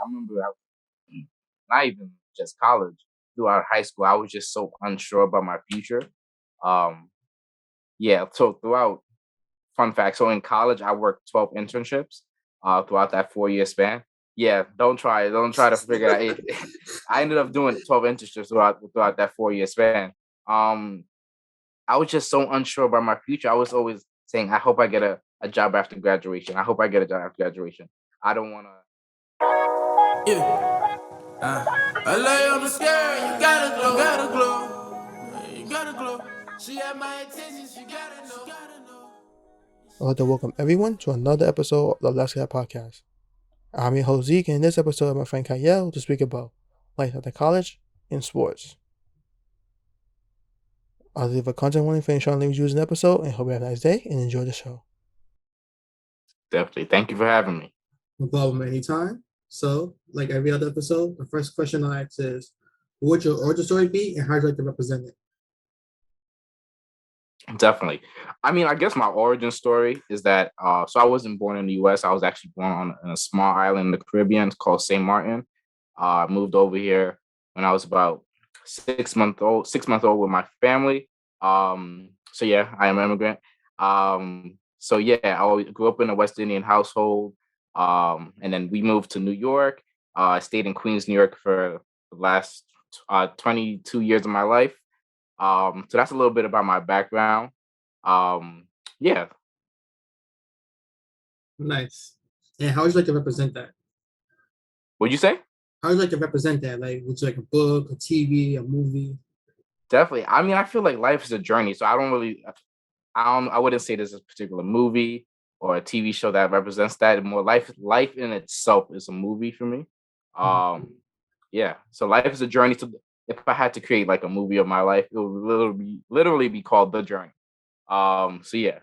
remember not even just college, throughout high school, I was just so unsure about my future. Um, yeah, so throughout fun fact, so in college I worked 12 internships throughout that 4 year span. Yeah, don't try to figure it out. I ended up doing 12 internships throughout that 4 year span. Um, I was just so unsure about my future. I was always saying, I hope I get a job after graduation. I hope I get a job after graduation. I don't want to. Yeah. I lay on the scale, you gotta glow, you gotta glow. She had my attention, she gotta know. I'd like to welcome everyone to another episode of the Let's Get Podcast. I'm your host Zeke, and in this episode, my friend Kaiyell to speak about life after college and sports. I'll leave a content warning for any strong language used in the episode, and hope you have a nice day and enjoy the show. Definitely. Thank you for having me. No problem, anytime. So, like every other episode, the first question I ask is, what would your origin story be, and how would you like to represent it? Definitely. I mean, I guess my origin story is that so I wasn't born in the US. I was actually born on a small island in the Caribbean called St. Martin. I moved over here when I was about 6 months old with my family. So yeah, I am an immigrant. So yeah, I always grew up in a West Indian household. And then we moved to New York. I stayed in Queens, New York for the last 22 years of my life. So that's a little bit about my background. Um, yeah. Nice. And how would you like to represent that? What'd you say? How would you like to represent that? Like, would you like a book, a TV, a movie? Definitely. I mean, I feel like life is a journey, so I wouldn't say there's a particular movie or a TV show that represents that. More life in itself is a movie for me. Um, yeah. So life is a journey. So if I had to create like a movie of my life, it would literally be called The Journey. So yeah.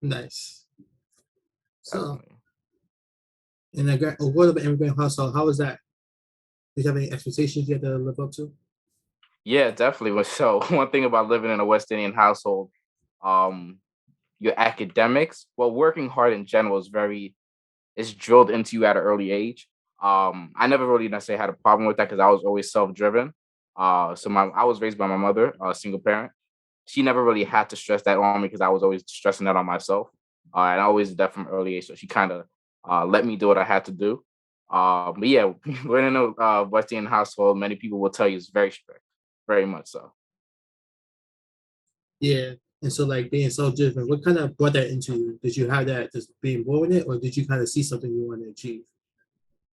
Nice. So, Definitely. in a what about immigrant household? How was that? Did you have any expectations you had to live up to? Yeah, definitely. So one thing about living in a West Indian household, um, your academics, well, working hard in general is drilled into you at an early age. I never really necessarily had a problem with that because I was always self-driven. I was raised by my mother, a single parent. She never really had to stress that on me because I was always stressing that on myself. And I always did that from early age. So she kind of let me do what I had to do. But yeah, we're in a West Indian household. Many people will tell you it's very strict, very much so. Yeah. And so, like being so different, what kind of brought that into you? Did you have that just being born in it, or did you kind of see something you wanted to achieve?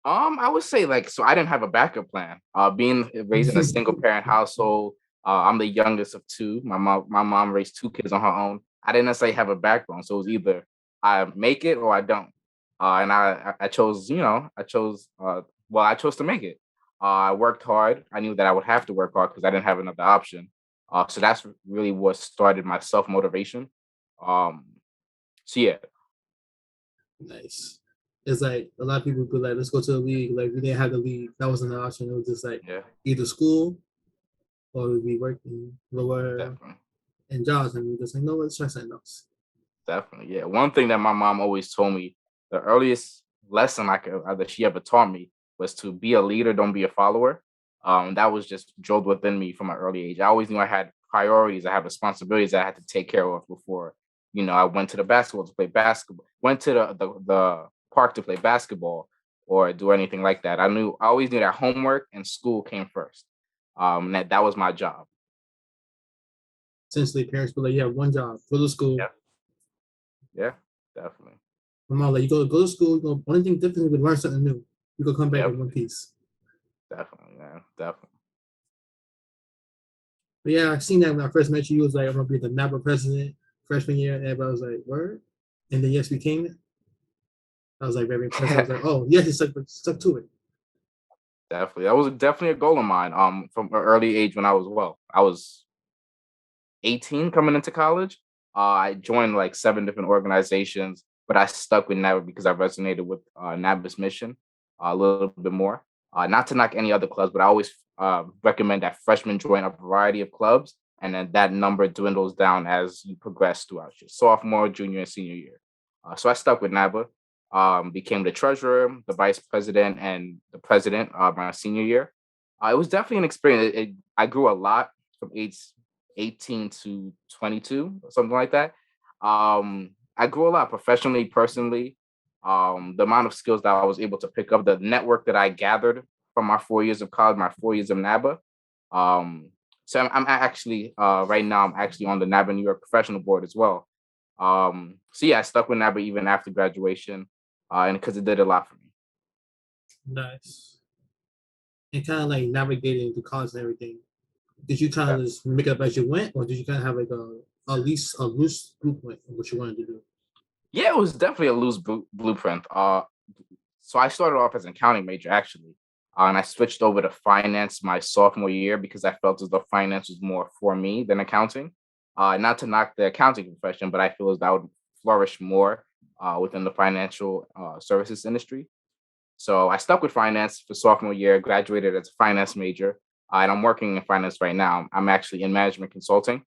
I would say like so I didn't have a backup plan. Being raised in a single parent household, I'm the youngest of two. My mom raised two kids on her own. I didn't necessarily have a backbone, so it was either I make it or I don't. And I chose, I chose to make it. I worked hard. I knew that I would have to work hard because I didn't have another option. So that's really what started my self motivation. Um, so yeah, Nice. It's like a lot of people be like, let's go to the league. Like, we didn't have the league. That wasn't an option. It was just like yeah, either school or we'd be working lower definitely. and jobs. And we just like, no, let's try something else. Definitely, yeah. One thing that my mom always told me, the earliest lesson that she ever taught me was to be a leader, don't be a follower. That was just drilled within me from an early age. I always knew I had priorities, I had responsibilities that I had to take care of before, I went to the basketball to play basketball, went to the park to play basketball or do anything like that. I always knew that homework and school came first. That was my job. Essentially, parents were like, you have one job, go to school. Yeah, yeah, definitely. My mom like, you go to school. Only thing different is we learn something new. You go come back Yep, in one piece. definitely, man, definitely. But yeah, I seen that when I first met you. You was like, I'm gonna be the NABA president freshman year, and everybody was like, word. And then yes, became it. I was like very impressed. I was like, oh yes, he stuck to it. Definitely. That was definitely a goal of mine. From an early age when I was 18 coming into college. I joined like seven different organizations, but I stuck with NABA because I resonated with NABA's mission a little bit more. Not to knock any other clubs, but I always recommend that freshmen join a variety of clubs, and then that number dwindles down as you progress throughout your sophomore, junior, and senior year. So I stuck with NABA. became the treasurer, the vice president, and the president my senior year. It was definitely an experience. I grew a lot from age 18 to 22, or something like that. I grew a lot professionally, personally. The amount of skills that I was able to pick up, the network that I gathered from my 4 years of college, my 4 years of NABA. So I'm actually right now I'm actually on the NABA New York Professional Board as well. So yeah, I stuck with NABA even after graduation, and because it did a lot for me. Nice. And kind of like navigating the college and everything. Did you kind of just make it up as you went, or did you kind of have like at least a loose blueprint of what you wanted to do? Yeah, it was definitely a loose blueprint. So I started off as an accounting major actually, and I switched over to finance my sophomore year because I felt as though finance was more for me than accounting. Not to knock the accounting profession, but I feel as though I would flourish more within the financial services industry. So I stuck with finance for sophomore year, graduated as a finance major, and I'm working in finance right now. I'm actually in management consulting.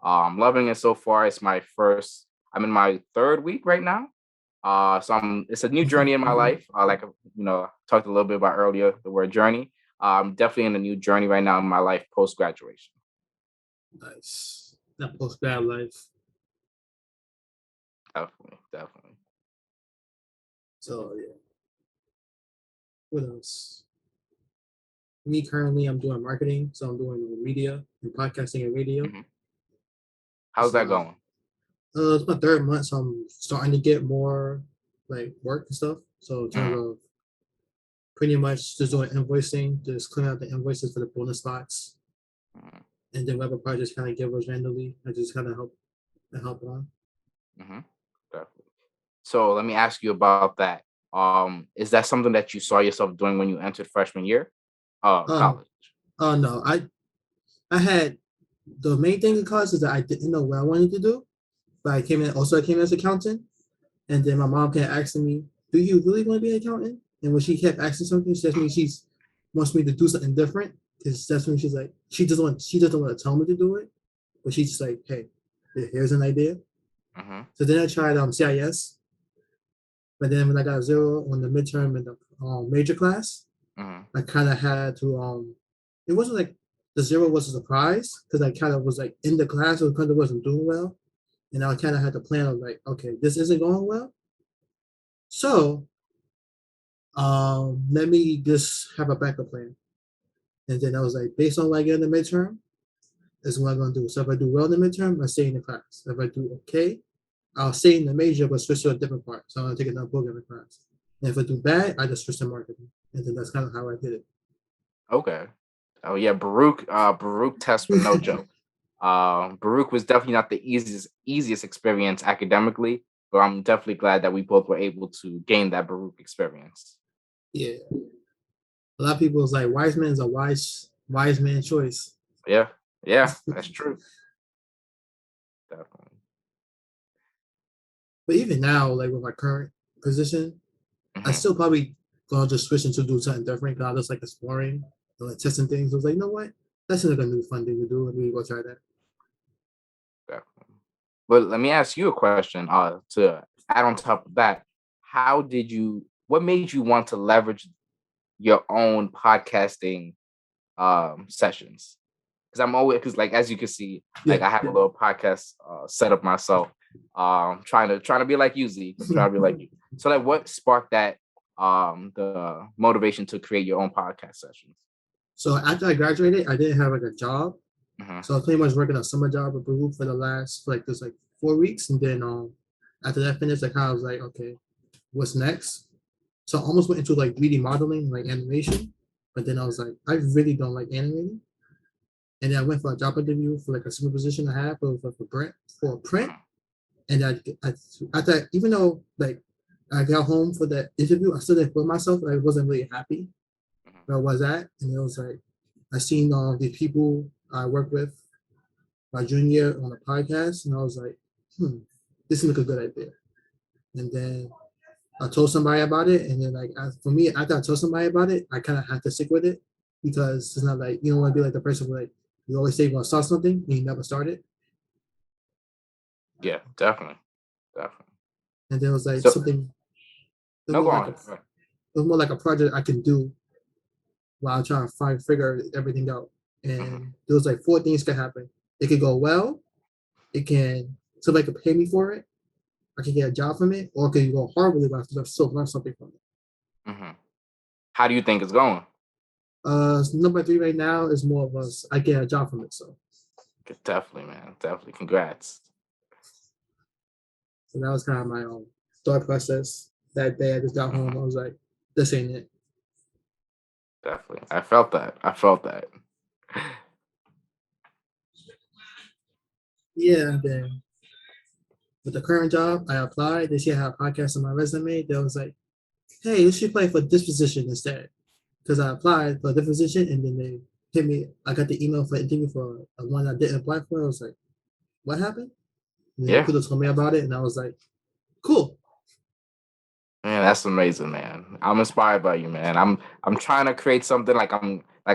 I'm loving it so far. I'm in my third week right now. It's a new journey in my life. Talked a little bit about earlier, the word journey. I'm definitely in a new journey right now in my life post graduation. Nice. That post grad life. Definitely. So yeah. What else? Me currently, I'm doing marketing, so I'm doing media and podcasting and radio. Mm-hmm. How's that going? It's my third month, so I'm starting to get more like work and stuff. So in terms of pretty much just doing invoicing, just clearing out the invoices for the bonus slots, and then whatever projects kind of give us randomly, I just kind of help on. Mm-hmm. Definitely. So let me ask you about that. Is that something that you saw yourself doing when you entered freshman year, college? Oh no, I had the main thing in college is that I didn't know what I wanted to do, but I came in as accountant, and then my mom kept asking me, "Do you really want to be an accountant?" And when she kept asking something, she wants me to do something different. Because that's when she's like, she doesn't want to tell me to do it, but she's just like, "Hey, here's an idea." Mm-hmm. So then I tried CIS, but then when I got a 0 on the midterm in the major class, I kind of had to. It wasn't like the 0 was a surprise because I kind of was like in the class, so kind of wasn't doing well, and I kind of had to plan of like, okay, this isn't going well, so let me just have a backup plan. And then I was like, based on what I get in the midterm, is what I'm gonna do. So if I do well in the midterm, I stay in the class. If I do okay, I'll stay in the major but switch to a different part. So I'm gonna take another programming class. And if I do bad, I just switch to marketing. And then that's kind of how I did it. Okay. Oh yeah, Baruch test for no joke. Baruch was definitely not the easiest experience academically, but I'm definitely glad that we both were able to gain that Baruch experience. Yeah. A lot of people is like wise man is a wise man choice. Yeah, that's true. Definitely. But even now, like with my current position, I still probably gonna just switch into do something different. Cause I just like exploring and like testing things. I was like, you know what? That's like a new fun thing to do. Let me go try that. Definitely. But let me ask you a question. To add on top of that, what made you want to leverage your own podcasting sessions? Because like as you can see, like I have a little podcast set up myself. Trying to be like you, Zeke. Trying to be like you. So like what sparked that the motivation to create your own podcast sessions? So after I graduated, I didn't have like a job. So I was pretty much working a summer job at Peru for the last like 4 weeks. And then after that finished, I kind of was like, okay, what's next? So I almost went into like 3D modeling, like animation. But then I was like, I really don't like animating. And then I went for a job interview for like a similar position I had for print. And after, even though like I got home for that interview, I still didn't feel myself. I wasn't really happy where I was at. And it was like, I seen the people I work with my junior on a podcast, and I was like, this seems like a good idea. And then I told somebody about it, and then for me, after I told somebody about it, I kind of had to stick with it because it's not like you don't want to be like the person who like you always say you're gonna start something and you never start it. Yeah, definitely. And then it was like something. It was No, more go like on. a it was more like a project I can do while I'm trying to figure everything out. And there was like 4 things could happen. It could go well. It can somebody could pay me for it. I can get a job from it, or it could go horribly, but I still learn something from it. Mm-hmm. How do you think it's going? Number 3 right now is more of us. I get a job from it, so Definitely, man. Definitely. Congrats. that was kind of my own thought process. That day I just got home, I was like, "This ain't it." Definitely. I felt that. I felt that. Yeah. Then with the current job, I applied. They see I have a podcast on my resume. They was like, "Hey, you should play for this position instead." Because I applied for a different position, and then they hit me. I got the email for interview for a one I didn't apply for. I was like, "What happened?" And then Yeah. recruiter told me about it, and I was like, "Cool." Man, that's amazing, man. I'm inspired by you, man. I'm trying to create something like I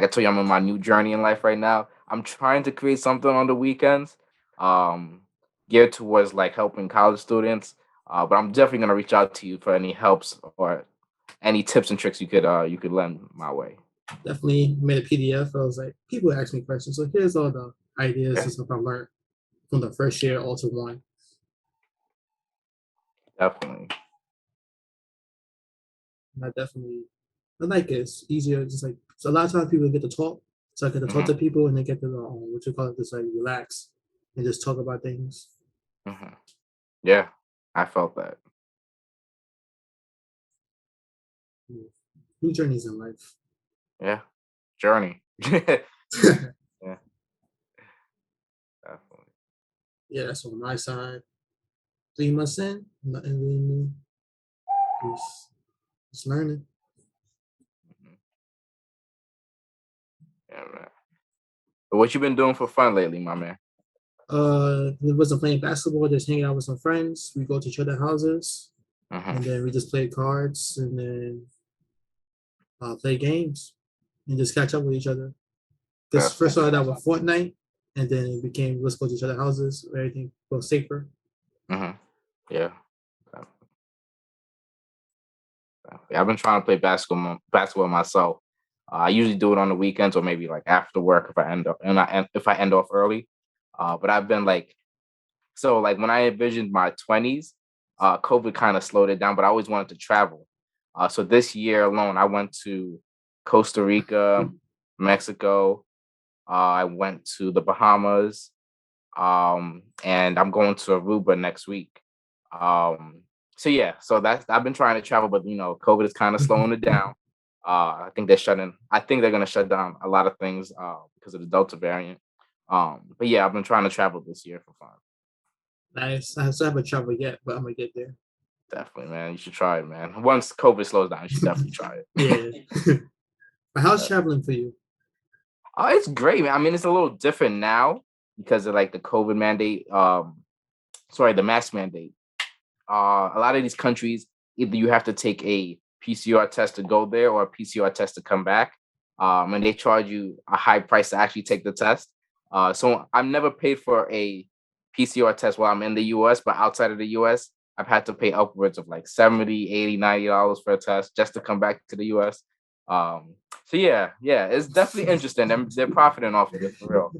told you, I'm on my new journey in life right now. I'm trying to create something on the weekends, um, geared towards like helping college students. But I'm definitely gonna reach out to you for any helps or any tips and tricks you could lend my way. Definitely made a PDF. I was like, people ask me questions, so here's all the ideas Yeah, and stuff I learned from the first year all to one. definitely. And I like it. It's easier. Just like so a lot of times people get to talk, so I get to talk Hmm. to people and they get to what you call it, just like relax and just talk about things. Hmm. Yeah, I felt that. New journeys in life. Yeah, journey. Yeah, definitely. Yeah, that's on my side. 3 months in, nothing really new. Just learning. Mhm. Yeah, man. But what you been doing for fun lately, my man? We wasn't playing basketball, just hanging out with some friends. We go to each other's houses Hmm. and then we just play cards and then play games and just catch up with each other. Because first Definitely. started out with Fortnite and then it became let's go to each other's houses where everything feels safer. Hmm. Yeah. I've been trying to play basketball myself. I usually do it on the weekends or maybe like after work if I end up and if I end off early. But I've been like so like when I envisioned my 20s, COVID kind of slowed it down. But I always wanted to travel. So this year alone, I went to Costa Rica, Mexico. I went to the Bahamas, and I'm going to Aruba next week. Um, so yeah, so that's I've been trying to travel, but COVID is kind of slowing it down. I think they're gonna shut down a lot of things because of the Delta variant. But yeah, I've been trying to travel this year for fun. Nice. I still haven't traveled yet, but I'm gonna get there. Definitely, man. You should try it, man. Once COVID slows down, you should definitely try it. Yeah. But how's traveling for you? It's great, man. I mean, it's a little different now because of like the COVID mandate. Sorry, the mask mandate. A lot of these countries, either you have to take a PCR test to go there or a PCR test to come back, and they charge you a high price to actually take the test. So I've never paid for a PCR test while I'm in the US, but outside of the US, I've had to pay upwards of like 70, 80, $90 for a test just to come back to the US. Um, so yeah, it's definitely interesting. They're profiting off of it for real.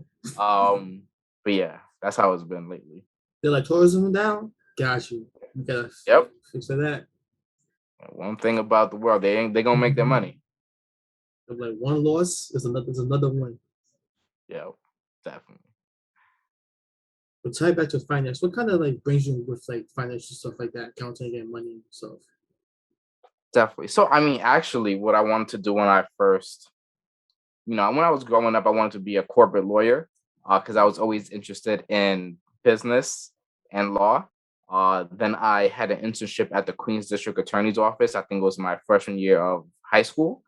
But yeah, that's how it's been lately. They're like tourism down? Got you. You gotta Yep. fix for that. One thing about the world, they gonna make their money. Like one loss is another win. Yeah, definitely. But tie back to finance, what kind of like brings you with like financial stuff like that, accounting and money and stuff? Definitely. So I mean, actually, what I wanted to do when I first, when I was growing up, I wanted to be a corporate lawyer because I was always interested in business and law. Then I had an internship at the Queens District Attorney's Office. I think it was my freshman year of high school.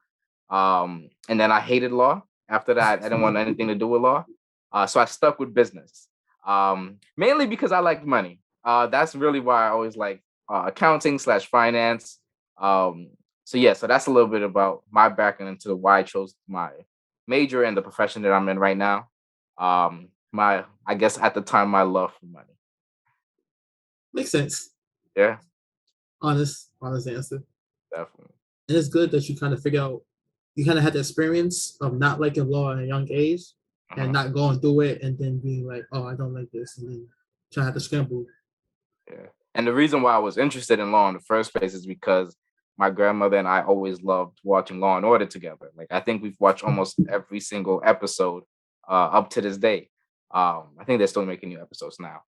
And then I hated law. After that, I didn't want anything to do with law. So I stuck with business, mainly because I like money. That's really why I always like accounting/finance. Um, so yeah, so that's a little bit about my background into why I chose my major and the profession that I'm in right now. I guess at the time, my love for money. Makes sense. Yeah, Honest answer. Definitely. And it's good that you kind of figure out, you kind of had the experience of not liking law at a young age and not going through it and then being like, oh, I don't like this. And then trying to have to scramble. Yeah. And the reason why I was interested in law in the first place is because my grandmother and I always loved watching Law and Order together. Like I think we've watched almost every single episode up to this day. I think they're still making new episodes now.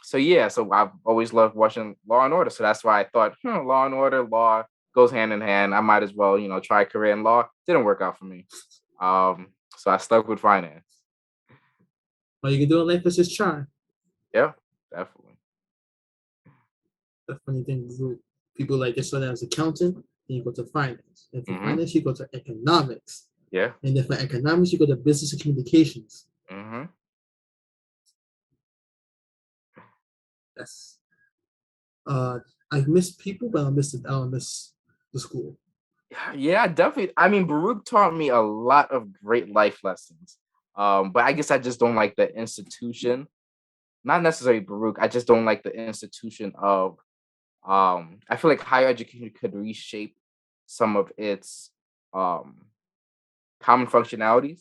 So yeah, so I've always loved watching Law and Order. So that's why I thought, Law and Order, law goes hand in hand. I might as well, try a career in law. Didn't work out for me. So I stuck with finance. All you can do in life is just try. Yeah, definitely. The funny thing is, people like this one as accountant, then you go to finance. And for finance, you go to economics. Yeah. And then for economics, you go to business and communications. Yes. I miss people, but I miss the school. Yeah, definitely. I mean, Baruch taught me a lot of great life lessons. But I guess I just don't like the institution. Not necessarily Baruch. I just don't like the institution of I feel like higher education could reshape some of its um common functionalities.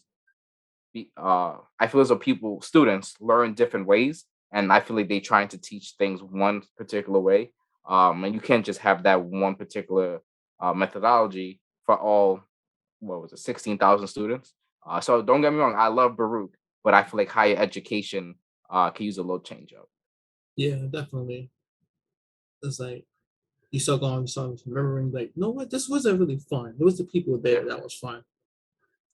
I feel as though students learn different ways, and I feel like they trying to teach things one particular way. And you can't just have that one particular methodology for all, what was it, 16,000 students. So don't get me wrong, I love Baruch, but I feel like higher education can use a little change up. Yeah, definitely. It's like you start going, start remembering, like, you know what, this wasn't really fun. It was the people there that was fun.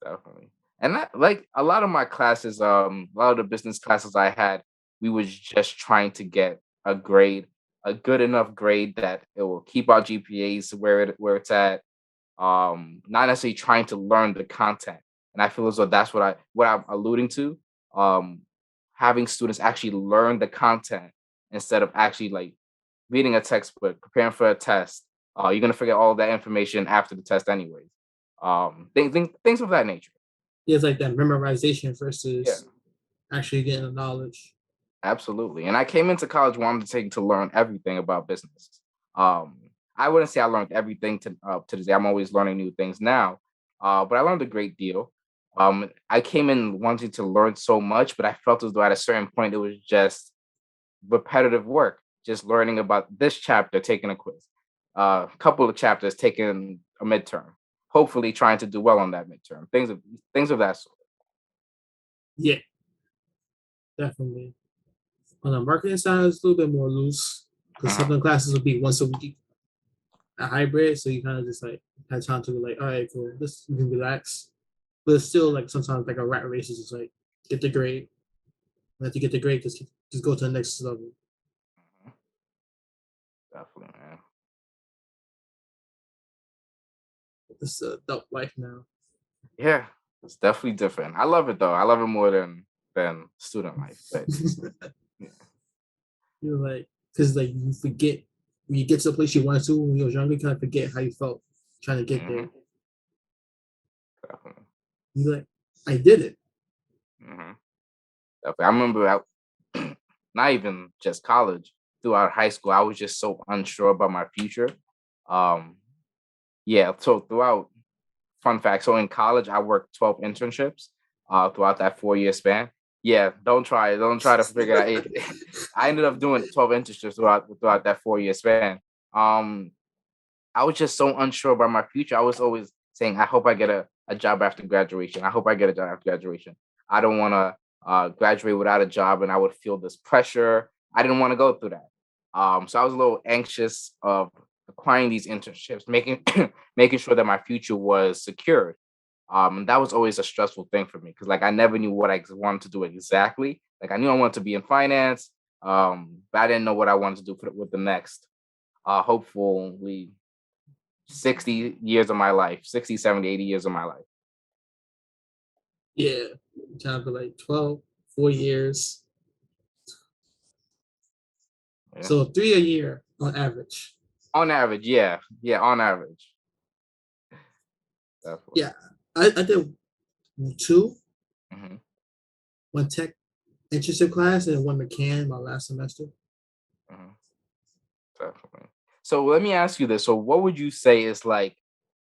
Definitely. And that, like a lot of my classes, a lot of the business classes I had, we was just trying to get a grade, a good enough grade that it will keep our GPAs where it's at. Not necessarily trying to learn the content. And I feel as though that's what I'm alluding to. Um, Having students actually learn the content instead of actually like reading a textbook, preparing for a test. You're gonna forget all of that information after the test, anyways. Things of that nature. Yeah, it's like that memorization Yeah, versus actually getting the knowledge. absolutely. And I came into college wanting to learn everything about business. Um, I wouldn't say I learned everything to this day. I'm always learning new things now, but I learned a great deal. I came in wanting to learn so much, but I felt as though at a certain point it was just repetitive work, just learning about this chapter, taking a quiz, a couple of chapters, taking a midterm, hopefully trying to do well on that midterm. Things of that sort. Yeah, definitely. On the marketing side, it's a little bit more loose because some of the classes will be once a week, a hybrid. So you kind of just like had time to be like, all right, cool, this you can relax. But it's still like sometimes like a rat race is just like get the grade. And after you get the grade, just go to the next level. Definitely, man. It's adult life now. Yeah, it's definitely different. I love it though. I love it more than student life. But yeah. You're like, because like you forget when you get to the place you wanted to when you was younger, you kind of forget how you felt trying to get there. Definitely. You're like, I did it. Definitely. I remember not even just college, throughout high school, I was just so unsure about my future. Um, yeah, so throughout, fun fact, so in college, I worked 12 internships throughout that 4 year span. Yeah, don't try to figure it out. I ended up doing 12 internships throughout that 4 year span. Um, I was just so unsure about my future. I was always saying, I hope I get a job after graduation. I hope I get a job after graduation. I don't want to graduate without a job and I would feel this pressure. I didn't want to go through that. So I was a little anxious of acquiring these internships, making making sure that my future was secured. And that was always a stressful thing for me because like I never knew what I wanted to do exactly. Like I knew I wanted to be in finance, but I didn't know what I wanted to do with the next hopefully 60 years of my life, 60, 70, 80 years of my life. Yeah, time for like 12, 4 years. Yeah. So 3 a year on average. On average, yeah. Yeah, on average. Definitely. Yeah, I did 2, Mm-hmm. 1 tech internship class and 1 mechan my last semester. Mm-hmm. Definitely. So let me ask you this. So what would you say is like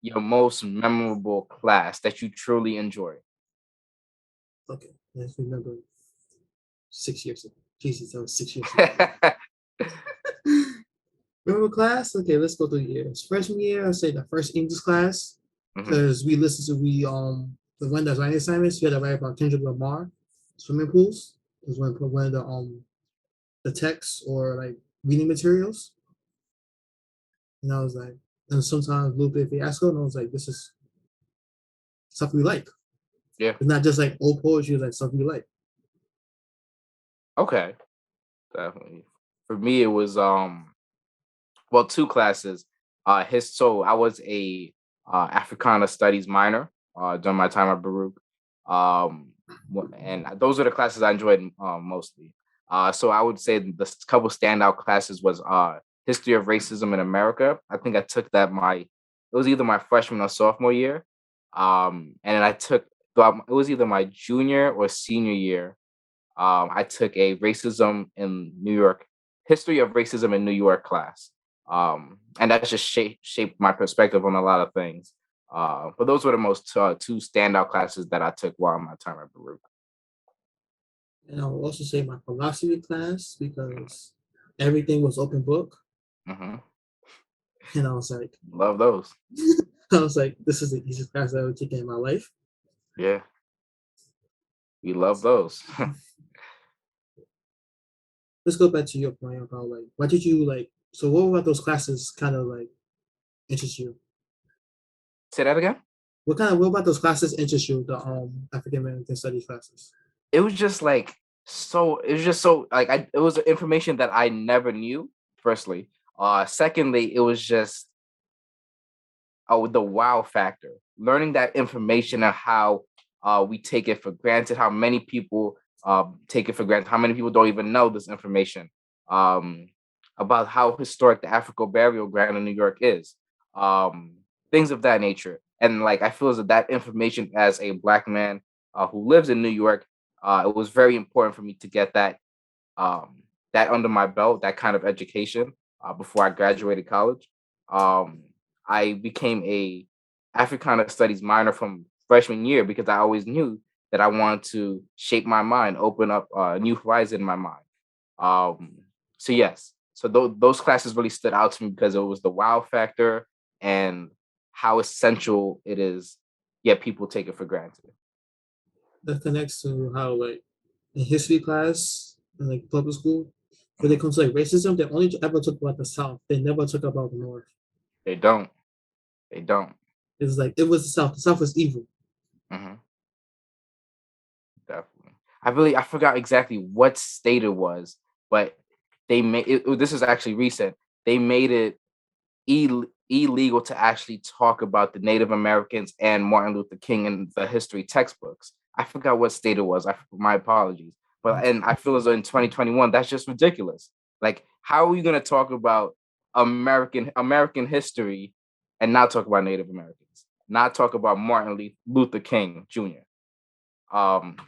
your most memorable class that you truly enjoy? Okay, let's remember 6 years ago. Jesus, that was 6 years ago. Remember class? Okay, let's go through years. Freshman year, I'd say the first English class, Hmm. because we the one that's writing assignments, we had to write about Kendrick Lamar, swimming pools. It was one of the texts or like reading materials. And I was like, and sometimes a little bit fiasco, and I was like, this is stuff we like. Yeah. It's not just like old poetry, it's like stuff we like. Okay. Definitely. For me, it was well, two classes. So I was a Africana Studies minor during my time at Baruch, and those are the classes I enjoyed mostly. So I would say the couple standout classes was History of Racism in America. I think I took that it was either my freshman or sophomore year, and then I took it was either my junior or senior year. I took a racism in New York, history of racism in New York class. And that just shaped my perspective on a lot of things. But those were the most two standout classes that I took while my time at Baruch. And I'll also say my philosophy class because everything was open book. Hmm. And I was like, Love those. I was like, this is the easiest class I've ever taken in my life. Yeah, we love those. Let's go back to your point about like, what did you like? So, what about those classes kind of like interest you? Say that again. What about those classes interest you? The African American studies classes. It was just like it was just so like it was information that I never knew. Firstly, secondly, it was just the wow factor, learning that information and how we take it for granted, how many people take it for granted, how many people don't even know this information um, about how historic the African burial ground in New York is, um, things of that nature. And like I feel as that information as a black man who lives in New York, it was very important for me to get um, that under my belt, that kind of education before I graduated college. Um, I became a Africana Studies minor from freshman year because I always knew that I wanted to shape my mind, open up a new horizon in my mind. Um, so yes, so those classes really stood out to me because it was the wow factor and how essential it is. Yet people take it for granted. That connects to how like in history class in like public school, when Mhm. it comes to like racism, they only ever talk about the South. They never talk about the North. They don't. They don't. It's like it was the South. The South was evil. Mhm. Definitely. I forgot exactly what state it was, but they made it. This is actually recent. They made it illegal to actually talk about the Native Americans and Martin Luther King in the history textbooks. I forgot what state it was. My apologies. But and I feel as though in 2021, that's just ridiculous. Like, how are we going to talk about American history and not talk about Native Americans? Not talk about Martin Luther King Jr.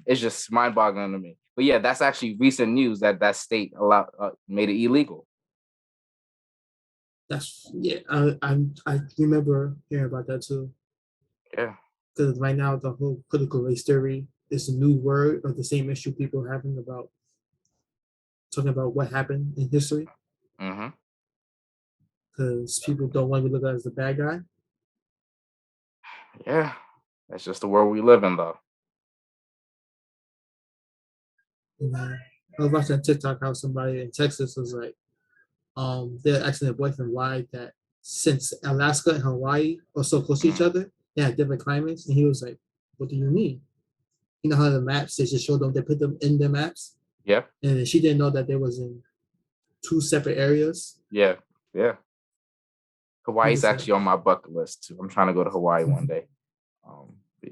It's just mind-boggling to me. But yeah, that's actually recent news that that state made it illegal. That's yeah. I remember hearing about that too. Yeah. Because right now the whole critical race theory is a new word or the same issue people are having about talking about what happened in history. Hmm. Because people don't want to be looked at as the bad guy. Yeah. That's just the world we live in, though. And I was watching TikTok how somebody in Texas was like, they're asking their boyfriend why that since Alaska and Hawaii are so close to each Hmm. other, they have different climates. And he was like, what do you mean? You know how the maps, they just show them, they put them in the maps. Yeah. And she didn't know that they was in two separate areas. Yeah. Yeah. I'm Hawaii's just like, actually on my bucket list too. I'm trying to go to Hawaii one and day. But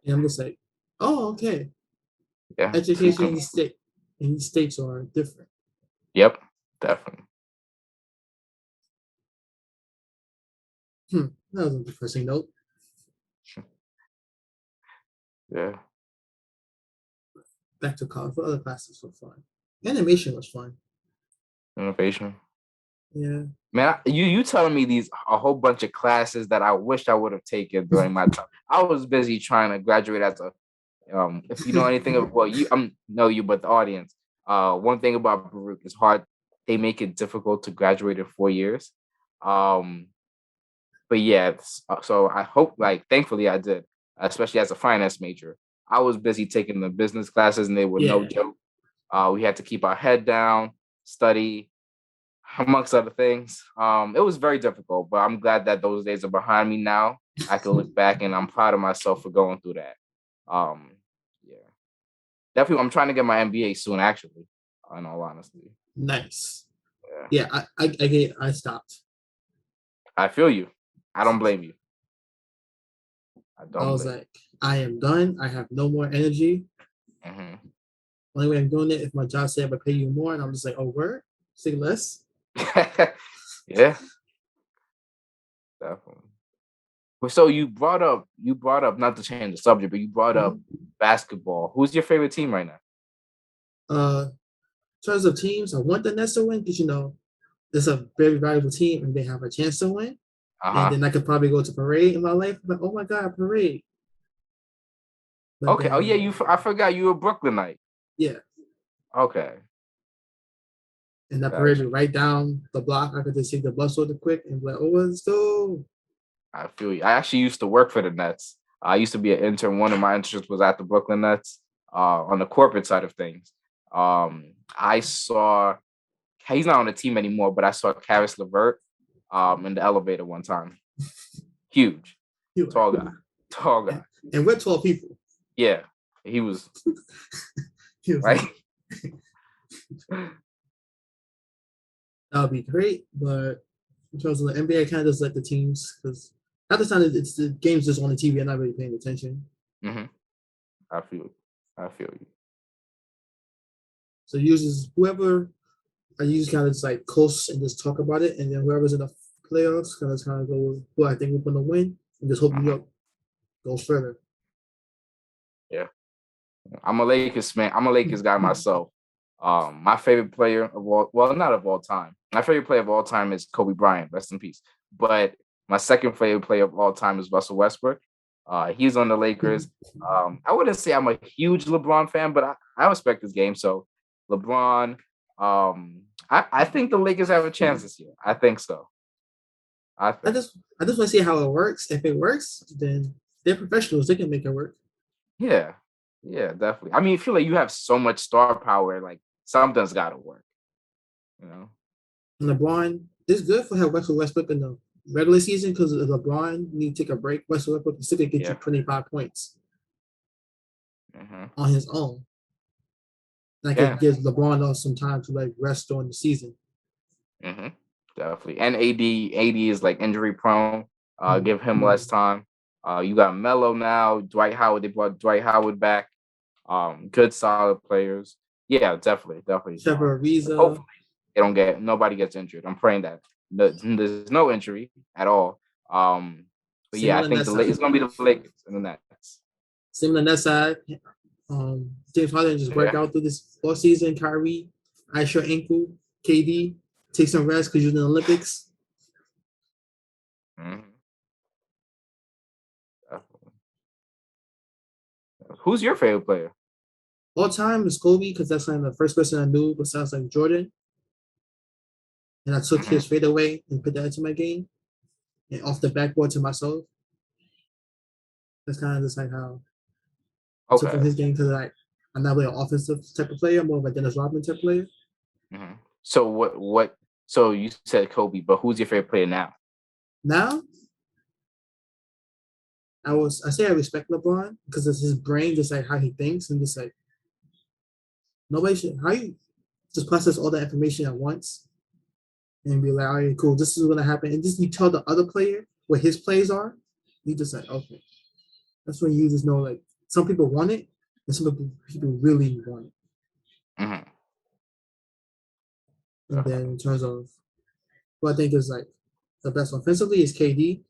yeah. I'm just like, oh, okay. Yeah. Education in the states are different. Yep. Definitely. That was a depressing note. Yeah. Back to college. What other classes were fun? Animation was fun. Innovation. Yeah. Man, you telling me a whole bunch of classes that I wish I would have taken during my time. I was busy trying to graduate as a if you know anything of know you, but the audience. One thing about Baruch is hard. They make it difficult to graduate in 4 years. Um, but yeah, so I hope, like, thankfully I did, especially as a finance major. I was busy taking the business classes, and they were no Yeah. joke. We had to keep our head down, study, amongst other things. It was very difficult, but I'm glad that those days are behind me now. I can look back, and I'm proud of myself for going through that. Um, yeah, definitely. I'm trying to get my MBA soon, actually. In all honesty, Nice. yeah, Yeah, I stopped. I feel you. I don't blame you. I I don't was blame like, I am done. I have no more energy. you. Only way I'm doing it if my job said I pay you more, and I'm just like, oh, word, say less. Yeah, definitely. But so you brought up not to change the subject, but you brought up basketball. Who's your favorite team right now? In terms of teams, I want the Nets to win because it's a very valuable team and they have a chance to win. Uh And huh. then I could probably go to parade in my life, but oh my god, parade! But Okay. Oh yeah, then I forgot you were a Brooklynite. yeah, Okay. and that parade Gotcha. be right down the block. I could just take the bus really quick and be like, oh, let's go. I feel you. I actually used to work for the Nets. I used to be an intern. One of my internships was at the Brooklyn Nets, on the corporate side of things. I saw he's not on the team anymore, but I saw Karis LeVert in the elevator one time. Huge, He was tall like, guy, tall guy. and we're 12 people. Yeah, he was He was right. like, that would be great, but in terms of the NBA, I kind of just let the teams because at the time it's the games just on the TV. I'm not really paying attention. Hmm. I feel you. I feel you. So uses whoever I use kind of just like close and just talk about it, and then whoever's in the playoffs kind of go with who I think we're gonna win, and just hope New Hmm. York goes further. Yeah. I'm a Lakers fan. I'm a Lakers guy myself. My favorite player of all, well, not of all time. My favorite player of all time is Kobe Bryant, rest in peace. But my second favorite player of all time is Russell Westbrook. He's on the Lakers. I wouldn't say I'm a huge LeBron fan, but I respect his game. So LeBron, I think the Lakers have a chance this year. I think so. I I think. just I just want to see how it works. If it works, then they're professionals. They can make it work. Yeah. Yeah, definitely. I mean, I feel like you have so much star power, like something's gotta work, you know? And LeBron is good for how Russell Westbrook in the regular season because LeBron need to take a break. Russell Westbrook can still get you Yeah. 25 points Hmm. on his own. Like Yeah. it gives LeBron some time to like rest during the season. Hmm. Definitely. And AD is like injury prone. Give him less time. You got Melo now, Dwight Howard. They brought Dwight Howard back. Good solid players. Yeah, definitely. Trevor Ariza, Hopefully nobody gets injured. I'm praying that there's no injury at all. But same yeah, on I the think net side. it's gonna be the Lakers and the Nets. Same on the net side. James Harden just work Yeah. out through this all season. Kyrie, ice your ankle. KD, take some rest because you're in the Olympics. Mhm. Definitely. Who's your favorite player? All time is Kobe because that's like the first person I knew besides like Jordan. And I took Hmm. his fade away and put that into my game and off the backboard to myself. That's kind of just like how I took from Okay. his game because like I'm not really an offensive type of player, more of a Dennis Rodman type player. Hmm. So what? So you said Kobe, but who's your favorite player now? Now I say I respect LeBron because it's his brain, just like how he thinks, and just like nobody should how you just process all that information at once and be like, all right, cool, this is gonna happen. And just you tell the other player what his plays are, you just like, okay. That's when you just know like some people want it and some people really want it. Hmm. And then in terms of who I think is like the best offensively is KD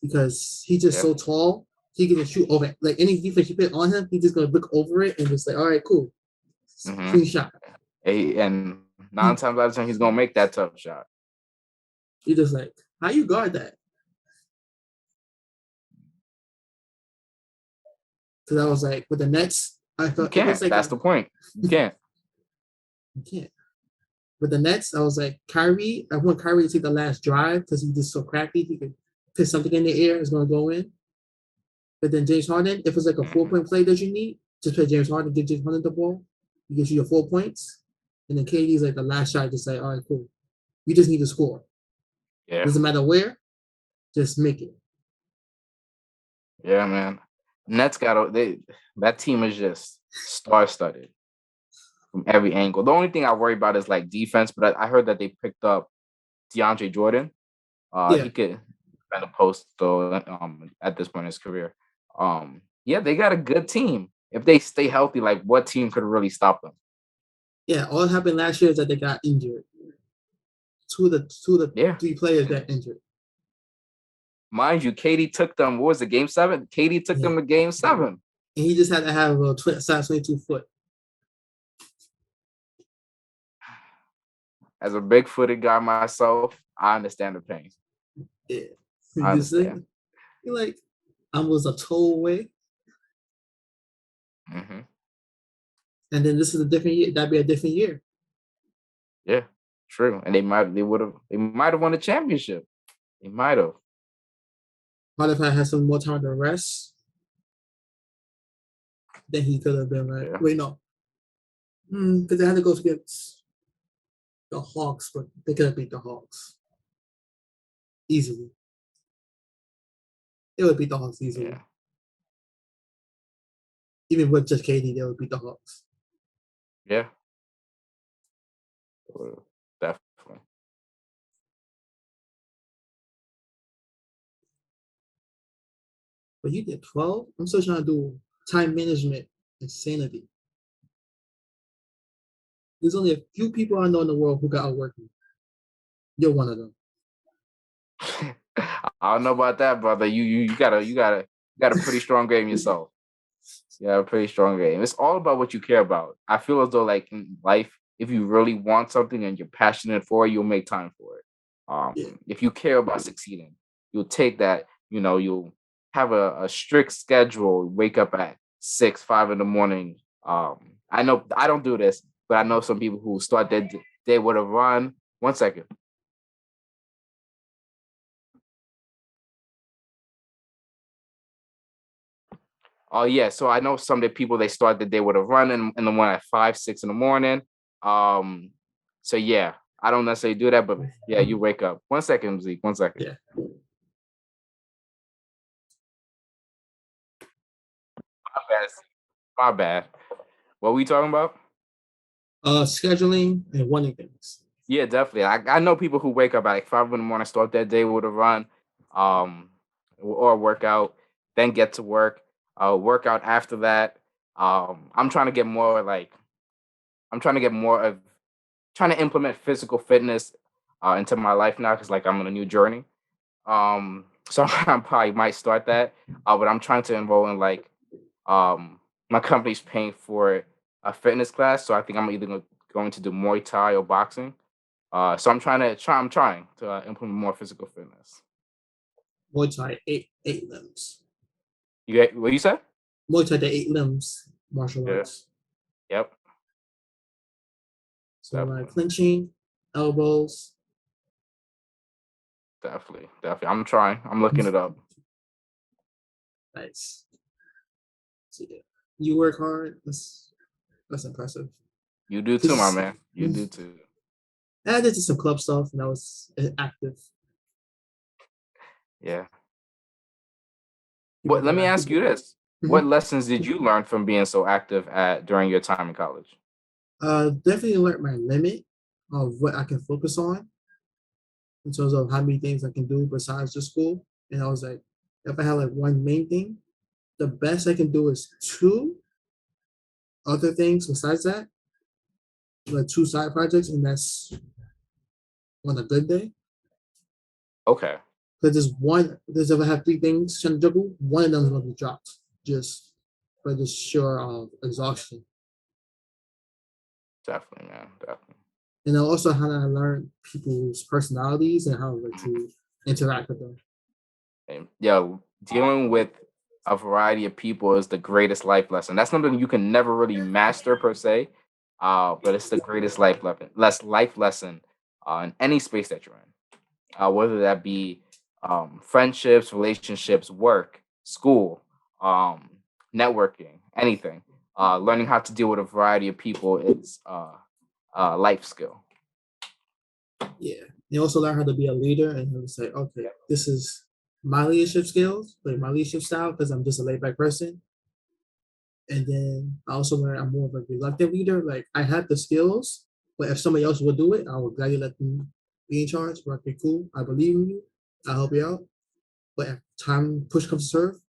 because he's just Yeah. so tall. He can just shoot over like any defense you put on him. He's just gonna look over it and just like, all right, cool, Hmm. clean shot. And nine He times out of ten, he's gonna make that tough shot. You're just like, how you guard that? Because I was like, with the Nets, I You felt it was can't. like That's the point. You can't. you can't. With the Nets, I was like, Kyrie, I want Kyrie to take the last drive because he's just so crappy. He could put something in the air, it's going to go in. But then James Harden, if it's like a 4-point play that you need, just play James Harden, give James Harden the ball. He gives you your 4 points. And then KD's like the last shot, just like, all right, cool. You just need to score. Yeah. Doesn't matter where, just make it. Yeah, man. Nets that team is just star-studded from every angle. The only thing I worry about is like defense, but I heard that they picked up DeAndre Jordan. Yeah. He could defend a post though. At this point in his career, yeah, they got a good team. If they stay healthy, like what team could really stop them? Yeah, all that happened last year is that they got injured. Two of the Yeah, 3 players got injured. mind you, Katie took them. What was it? Game 7. Katie took them to Game 7, and he just had to have a size 22 foot. As a big-footed guy myself, I understand the pain. Yeah, I understand. You're like, I was a toe away. Mm-hmm. And then this is a different year. That'd be a different year. Yeah, true. And they might have won the championship. They might have. What if I had some more time to rest? Then he could have been like, wait, no. Because they had to go against the Hawks, but they could have beat the Hawks easily. They would beat the Hawks easily. Yeah. Even with just KD, they would beat the Hawks. Yeah. Definitely. But you did 12? I'm still trying to do time management and sanity. There's only a few people I know in the world who got outworked me. You're one of them. I don't know about that, brother. You got a pretty strong game yourself. Yeah, a pretty strong game. It's all about what you care about. I feel as though like in life, if you really want something and you're passionate for it, you'll make time for it. If you care about succeeding, you'll take that, you'll have a strict schedule, wake up at 6, 5 in the morning. I know I don't do this, but I know some people who start their day with a run. 1 second. Oh yeah, so I know some of the people they start the day with a run and the one at 5, 6 in the morning. So yeah, I don't necessarily do that, but yeah, you wake up. 1 second, Zeke. 1 second. Yeah. My bad. What are we talking about? Scheduling and wanting things. Yeah, definitely. I know people who wake up at like 5 in the morning, start their day with a run, or a workout, then get to work, workout after that. I'm trying to get more of trying to implement physical fitness into my life now because like I'm on a new journey. So I probably might start that, but I'm trying to enroll in like my company's paying for a fitness class, so I think I'm either going to do Muay Thai or boxing. So I'm trying to implement more physical fitness. Muay Thai, eight limbs. You get what you said? Muay Thai, the 8 limbs martial arts. Yep. So like clinching, elbows. Definitely. I'm trying. I'm looking it up. Nice. So yeah, you work hard. That's impressive. You do too, my man. You do too. I did some club stuff and I was active. Yeah. Let me ask you this. What lessons did you learn from being so active during your time in college? Definitely learned my limit of what I can focus on in terms of how many things I can do besides just school. And I was like, if I have like one main thing, the best I can do is 2 other things besides that, like 2 side projects, and that's on a good day. Okay. Because if I have 3 things trying to juggle, one of them is going to be dropped just for the sure exhaustion. Definitely, man. Definitely. And then also how I learned people's personalities and how like, to interact with them. And dealing with a variety of people is the greatest life lesson. That's something you can never really master per se, but it's the greatest life lesson in any space that you're in, whether that be friendships, relationships, work, school, um, networking, anything. Learning how to deal with a variety of people is a life skill. Yeah. You also learn how to be a leader and say, okay, this is my leadership skills, like my leadership style, because I'm just a laid back person. And then I also learned I'm more of a reluctant leader. Like I have the skills, but if somebody else would do it, I would gladly let them be in charge. But okay, cool. I believe in you. I'll help you out. But if time push comes to shove,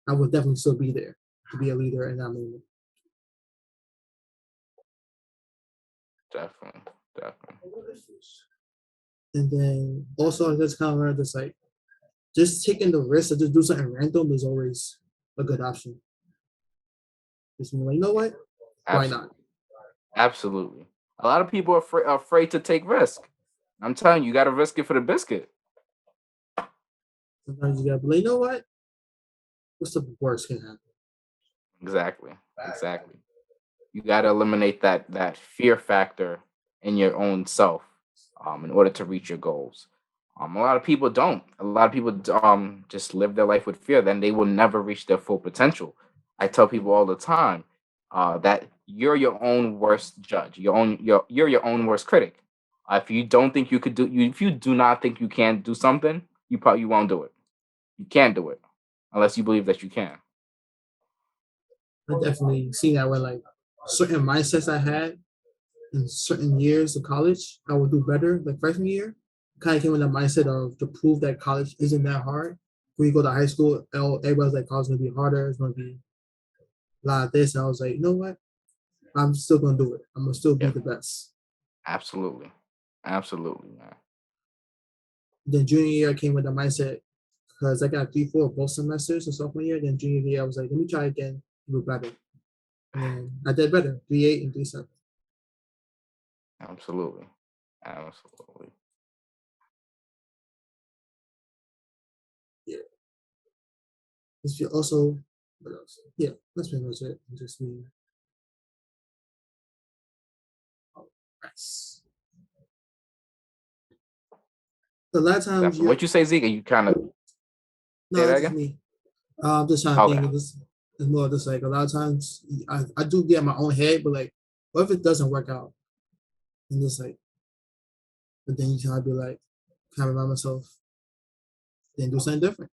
I would definitely still be there to be a leader in that moment. Definitely, definitely. And then also I just kind of learned this like just taking the risk to just do something random is always a good option. Just like, you know what? Why not? Absolutely. Absolutely. A lot of people are afraid to take risk. I'm telling you, you got to risk it for the biscuit. Sometimes you gotta be like, you know what? What's the worst can happen? Exactly. Exactly. You got to eliminate that fear factor in your own self, in order to reach your goals. A lot of people don't. A lot of people just live their life with fear. Then they will never reach their full potential. I tell people all the time that you're your own worst judge. You're your own worst critic. If you don't think you could if you do not think you can do something, you won't do it. You can't do it unless you believe that you can. I definitely see that where like certain mindsets I had in certain years of college, I would do better. Like freshman year, kind of came with a mindset of to prove that college isn't that hard. When you go to high school, everybody's like college is gonna be harder. It's gonna be a lot of this. And I was like, you know what? I'm still gonna do it. I'm gonna still be Yeah, the best. absolutely, absolutely, man. Then junior year, I came with the mindset because I got 3.4 both semesters in sophomore year. Then junior year, I was like, let me try again, do better. And I did better, 3.8 and 3.7. Absolutely, absolutely. Yeah. It's also, what else? Yeah, that's pretty much it. Just me. Oh, nice. A lot of times Definitely. you're, What you say, Zeke? You kind of say no, that it's just again? me. I'm just trying to Okay. think of this. It's more just like a lot of times I do get in my own head, but like, what if it doesn't work out? And just like, but then you kind of be like, kind of remind myself, then do something different.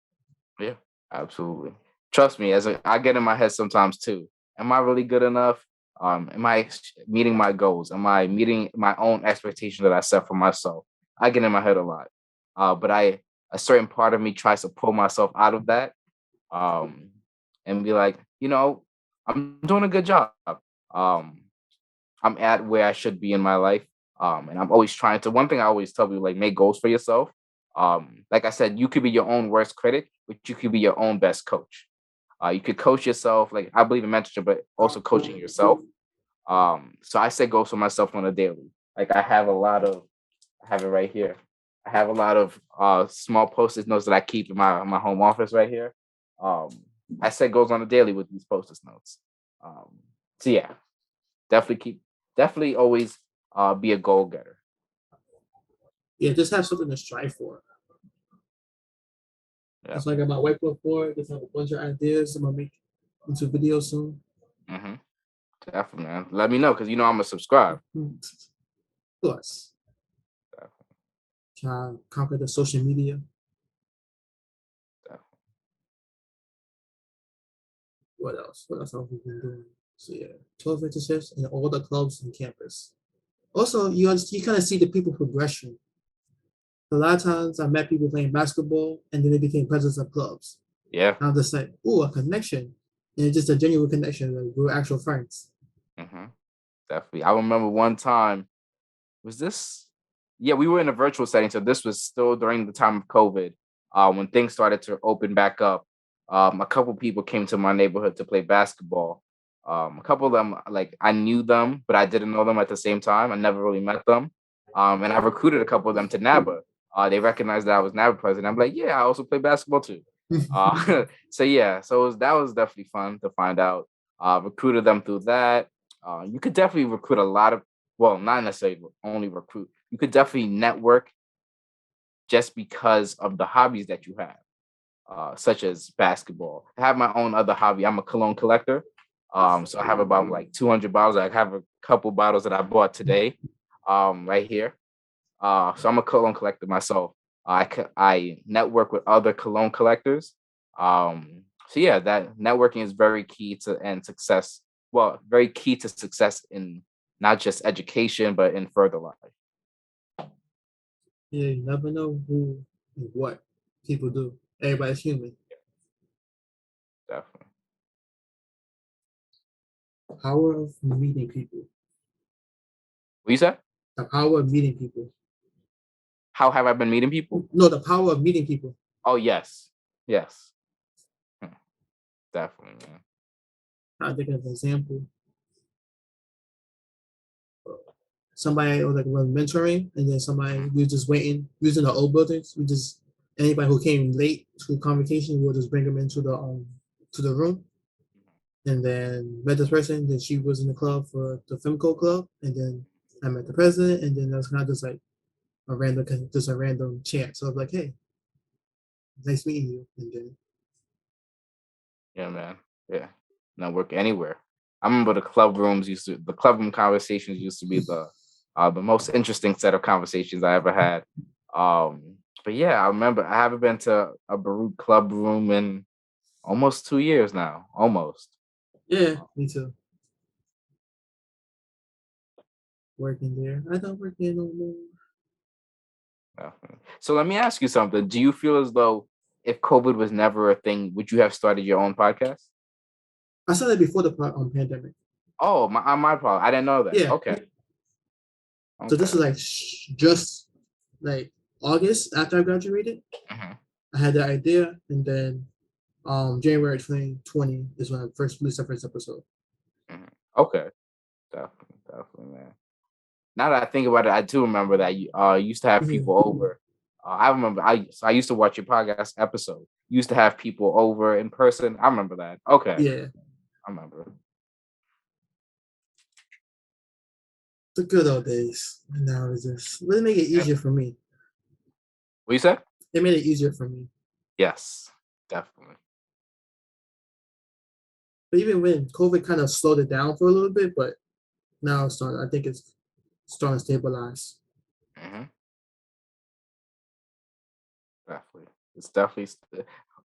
Yeah, absolutely. Trust me, I get in my head sometimes too. Am I really good enough? Am I meeting my goals? Am I meeting my own expectations that I set for myself? I get in my head a lot. But a certain part of me tries to pull myself out of that, um, and be like, I'm doing a good job. Um, I'm at where I should be in my life. And I'm always trying to. One thing I always tell people, like, make goals for yourself. Like I said, you could be your own worst critic, but you could be your own best coach. You could coach yourself. Like, I believe in mentorship, but also coaching yourself. So I set goals for myself on a daily. Like, I have it right here. I have a lot of small post-it notes that I keep in my home office right here. Um, I set goals on a daily with these post-it notes. Um, so yeah, definitely always be a goal getter. Yeah, just have something to strive for. Yeah. That's why I got my whiteboard board. Just have a bunch of ideas. I'm gonna make into videos soon. Hmm. Definitely, man. Let me know because I'm a subscribe. Plus, try to conquer the social media. What else? What else have we been doing? So yeah, 12 internships in all the clubs on campus. Also, you kind of see the people progression. A lot of times I met people playing basketball and then they became presidents of clubs. Yeah. And I'm just like, oh, a connection. And it's just a genuine connection. Like we're actual friends. Hmm. Definitely. I remember one time. Was this? Yeah, we were in a virtual setting, so this was still during the time of COVID. When things started to open back up, a couple people came to my neighborhood to play basketball. A couple of them, like I knew them, but I didn't know them at the same time. I never really met them. And I recruited a couple of them to NABA. They recognized that I was NABA president. I'm like, yeah, I also play basketball too. So yeah, that was definitely fun to find out. Recruited them through that. You could definitely recruit a lot of, well, not necessarily only recruit. You could definitely network just because of the hobbies that you have, such as basketball. I have my own other hobby. I'm a cologne collector. So I have about like 200 bottles. I have a couple bottles that I bought today, right here. So I'm a cologne collector myself. I network with other cologne collectors. So yeah, that networking is very key to and success. Well, very key to success in not just education but in further life. Yeah, you never know who and what people do. Everybody's human. Definitely. Power of meeting people. What you said? The power of meeting people. How have I been meeting people? No, the power of meeting people. Oh yes, yes, definitely, man. I think of an example. Somebody was like was mentoring, and then somebody we were just waiting using the old buildings. We just anybody who came late to convocation, we'll just bring them into the room, and then met this person. Then she was in the club for the Femco club, and then I met the president, and then that was kind of just like a random chance. So I was like, hey, nice meeting you, and then Yeah, man. Yeah, not work anywhere. I remember the club room conversations used to be the most interesting set of conversations I ever had. But yeah, I remember I haven't been to a Baruch club room in almost 2 years now, almost. yeah, me too. Working there, I don't work there no more. So let me ask you something. Do you feel as though if COVID was never a thing, would you have started your own podcast? I started before the pandemic. Oh, my problem. I didn't know that. Yeah. Okay. So this was like just like August after I graduated. Mhm. I had the idea, and then January 2020 is when I first released the first episode. Mhm. Okay. Definitely, man. Now that I think about it, I do remember that you used to have people over. I remember I used to watch your podcast episode. You used to have people over in person. I remember that. Okay. Yeah. I remember. The good old days. And now it's just really make it easier for me. What you said? It made it easier for me. Yes, definitely. But even when COVID kind of slowed it down for a little bit, but now it's starting. I think it's starting to stabilize. Mm-hmm. Definitely. It's definitely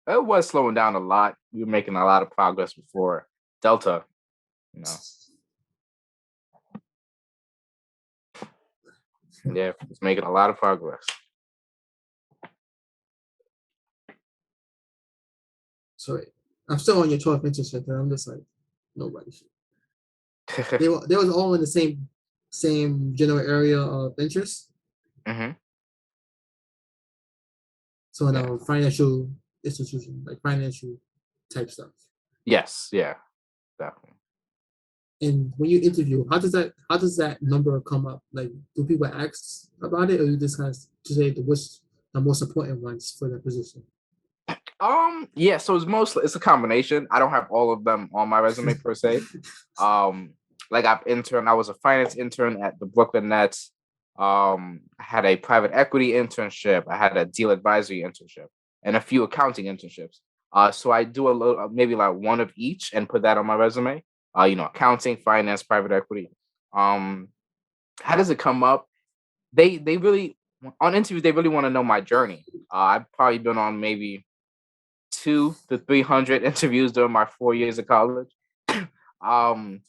it was slowing down a lot. We were making a lot of progress before Delta, you know. Yeah, it's making a lot of progress. So I'm still on your 12 inches shit. I'm just like nobody. They was all in the same general area of interest. Mm-hmm. So now financial institution, like financial type stuff. Yes, yeah, definitely. And when you interview, how does that number come up? Like, do people ask about it, or you just kind of say what's the most important ones for the position? Yeah, so it's a combination. I don't have all of them on my resume per se. Like I was a finance intern at the Brooklyn Nets. I had a private equity internship. I had a deal advisory internship and a few accounting internships. So I do a little, maybe like one of each and put that on my resume. Accounting, finance, private equity. How does it come up? They really on interviews they really want to know my journey. I've probably been on maybe 200 to 300 interviews during my 4 years of college. um,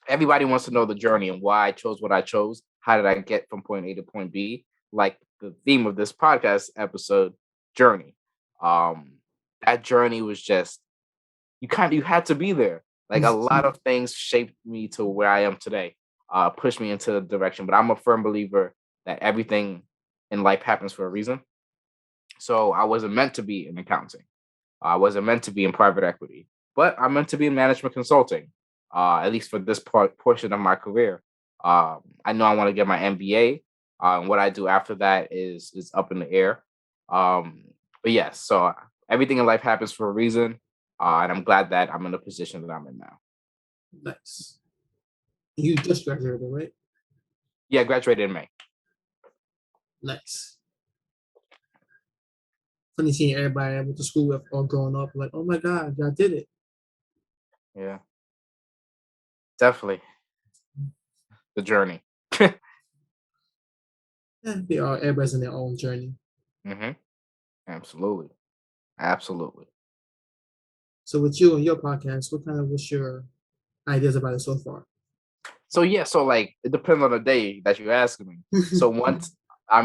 Everybody wants to know the journey and why I chose what I chose. How did I get from point A to point B? Like the theme of this podcast episode, journey. Um, that journey was just you had to be there. Like a lot of things shaped me to where I am today, pushed me into the direction. But I'm a firm believer that everything in life happens for a reason. So I wasn't meant to be in accounting. I wasn't meant to be in private equity, but I'm meant to be in management consulting. at least for this portion of my career. I know I want to get my MBA. And what I do after that is up in the air. But yes, so everything in life happens for a reason, and I'm glad that I'm in the position that I'm in now. Nice. You just graduated, right? Yeah, I graduated in May. Nice. Funny seeing everybody I went to school with all growing up, like, oh my God, y'all did it. Yeah, definitely the journey. Yeah, they are. Everybody's in their own journey. Mm-hmm. Absolutely, absolutely. So with you and your podcast, what's your ideas about it so far? So yeah, so like it depends on the day that you're asking me. So once I